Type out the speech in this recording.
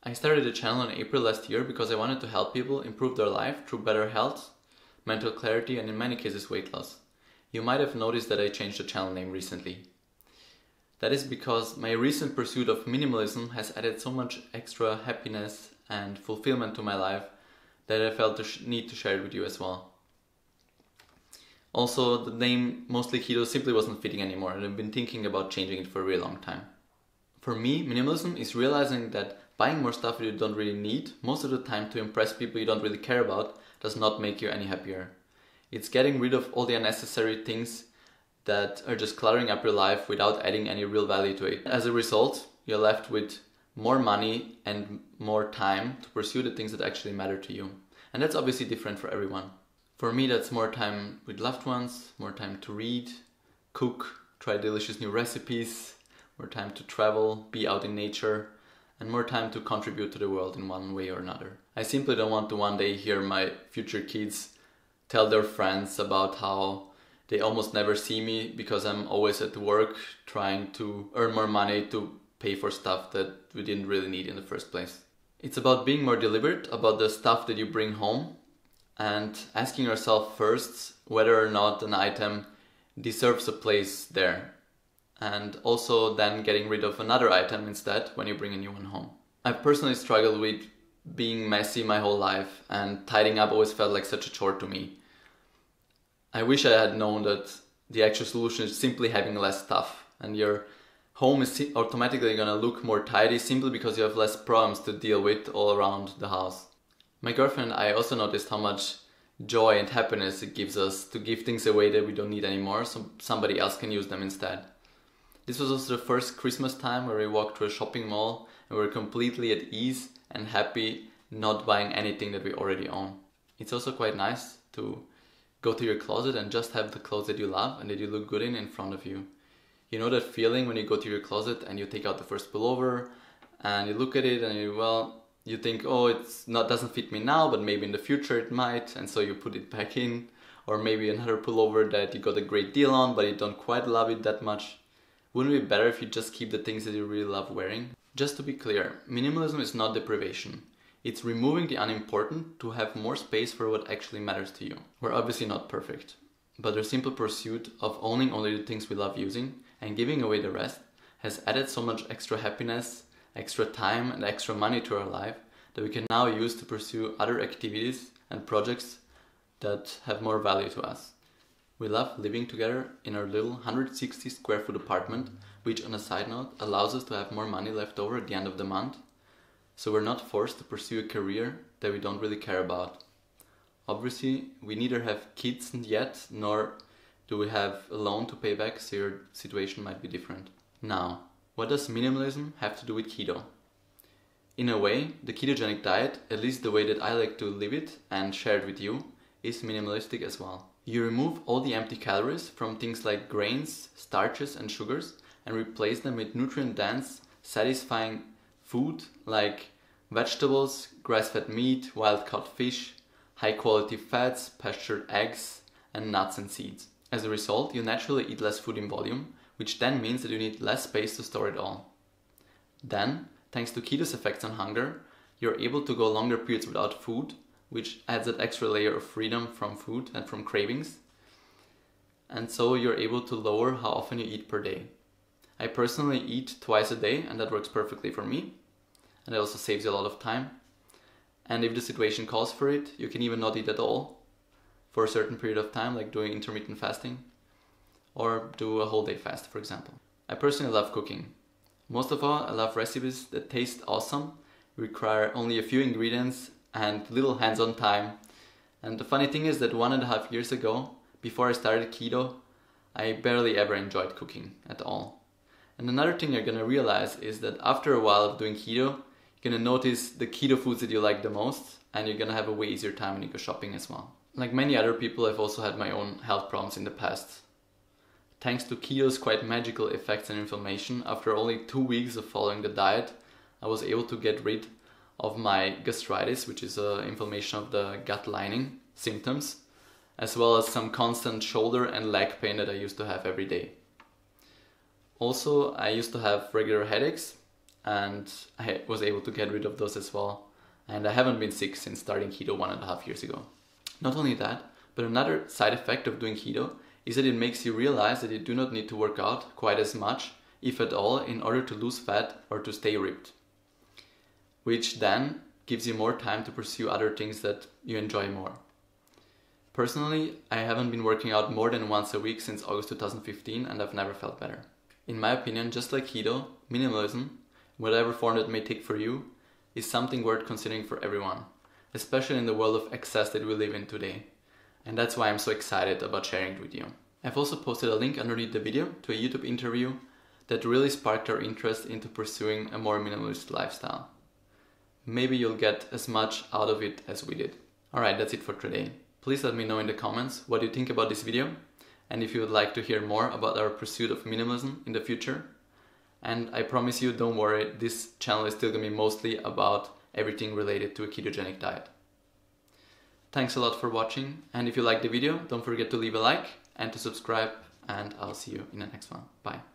I started a channel in April last year because I wanted to help people improve their life through better health, mental clarity, and in many cases weight loss. You might have noticed that I changed the channel name recently. That is because my recent pursuit of minimalism has added so much extra happiness and fulfillment to my life that I felt the need to share it with you as well. Also, the name Mostly Keto simply wasn't fitting anymore, and I've been thinking about changing it for a really long time. For me, minimalism is realizing that buying more stuff that you don't really need, most of the time to impress people you don't really care about, does not make you any happier. It's getting rid of all the unnecessary things that are just cluttering up your life without adding any real value to it. As a result, you're left with more money and more time to pursue the things that actually matter to you. And that's obviously different for everyone. For me, that's more time with loved ones, more time to read, cook, try delicious new recipes, more time to travel, be out in nature, and more time to contribute to the world in one way or another. I simply don't want to one day hear my future kids tell their friends about how they almost never see me because I'm always at work trying to earn more money to pay for stuff that we didn't really need in the first place. It's about being more deliberate about the stuff that you bring home and asking yourself first whether or not an item deserves a place there. And also then getting rid of another item instead when you bring a new one home. I've personally struggled with being messy my whole life, and tidying up always felt like such a chore to me. I wish I had known that the actual solution is simply having less stuff, and your home is automatically gonna look more tidy simply because you have less problems to deal with all around the house. My girlfriend and I also noticed how much joy and happiness it gives us to give things away that we don't need anymore so somebody else can use them instead. This was also the first Christmas time where we walked to a shopping mall and we were completely at ease and happy not buying anything that we already own. It's also quite nice to go to your closet and just have the clothes that you love and that you look good in front of you. You know that feeling when you go to your closet and you take out the first pullover and you look at it and you think, oh, doesn't fit me now, but maybe in the future it might, and so you put it back in. Or maybe another pullover that you got a great deal on but you don't quite love it that much. Wouldn't it be better if you just keep the things that you really love wearing? Just to be clear, minimalism is not deprivation. It's removing the unimportant to have more space for what actually matters to you. We're obviously not perfect, but the simple pursuit of owning only the things we love using and giving away the rest has added so much extra happiness, extra time and extra money to our life that we can now use to pursue other activities and projects that have more value to us. We love living together in our little 160 square foot apartment, which on a side note allows us to have more money left over at the end of the month, so we're not forced to pursue a career that we don't really care about. Obviously, we neither have kids yet, nor do we have a loan to pay back, so your situation might be different. Now, what does minimalism have to do with keto? In a way, the ketogenic diet, at least the way that I like to live it and share it with you, is minimalistic as well. You remove all the empty calories from things like grains, starches and sugars and replace them with nutrient-dense, satisfying food like vegetables, grass-fed meat, wild-caught fish, high-quality fats, pastured eggs and nuts and seeds. As a result, you naturally eat less food in volume, which then means that you need less space to store it all. Then, thanks to keto's effects on hunger, you're able to go longer periods without food, which adds that extra layer of freedom from food and from cravings. And so you're able to lower how often you eat per day. I personally eat twice a day and that works perfectly for me. And it also saves you a lot of time. And if the situation calls for it, you can even not eat at all for a certain period of time, like doing intermittent fasting. Or do a whole day fast, for example. I personally love cooking. Most of all, I love recipes that taste awesome, require only a few ingredients and little hands-on time. And the funny thing is that 1.5 years ago, before I started keto, I barely ever enjoyed cooking at all. And another thing you're gonna realize is that after a while of doing keto, you're gonna notice the keto foods that you like the most, and you're gonna have a way easier time when you go shopping as well. Like many other people, I've also had my own health problems in the past. Thanks to keto's quite magical effects and inflammation, after only 2 weeks of following the diet, I was able to get rid of my gastritis, which is inflammation of the gut lining symptoms, as well as some constant shoulder and leg pain that I used to have every day. Also, I used to have regular headaches, and I was able to get rid of those as well. And I haven't been sick since starting keto 1.5 years ago. Not only that, but another side effect of doing keto is that it makes you realize that you do not need to work out quite as much, if at all, in order to lose fat or to stay ripped. Which then gives you more time to pursue other things that you enjoy more. Personally, I haven't been working out more than once a week since August 2015 and I've never felt better. In my opinion, just like keto, minimalism, whatever form that may take for you, is something worth considering for everyone, especially in the world of excess that we live in today. And that's why I'm so excited about sharing it with you. I've also posted a link underneath the video to a YouTube interview that really sparked our interest into pursuing a more minimalist lifestyle. Maybe you'll get as much out of it as we did. Alright, that's it for today. Please let me know in the comments what you think about this video and if you would like to hear more about our pursuit of minimalism in the future. And I promise you, don't worry, this channel is still going to be mostly about everything related to a ketogenic diet. Thanks a lot for watching, and if you liked the video, don't forget to leave a like and to subscribe, and I'll see you in the next one. Bye.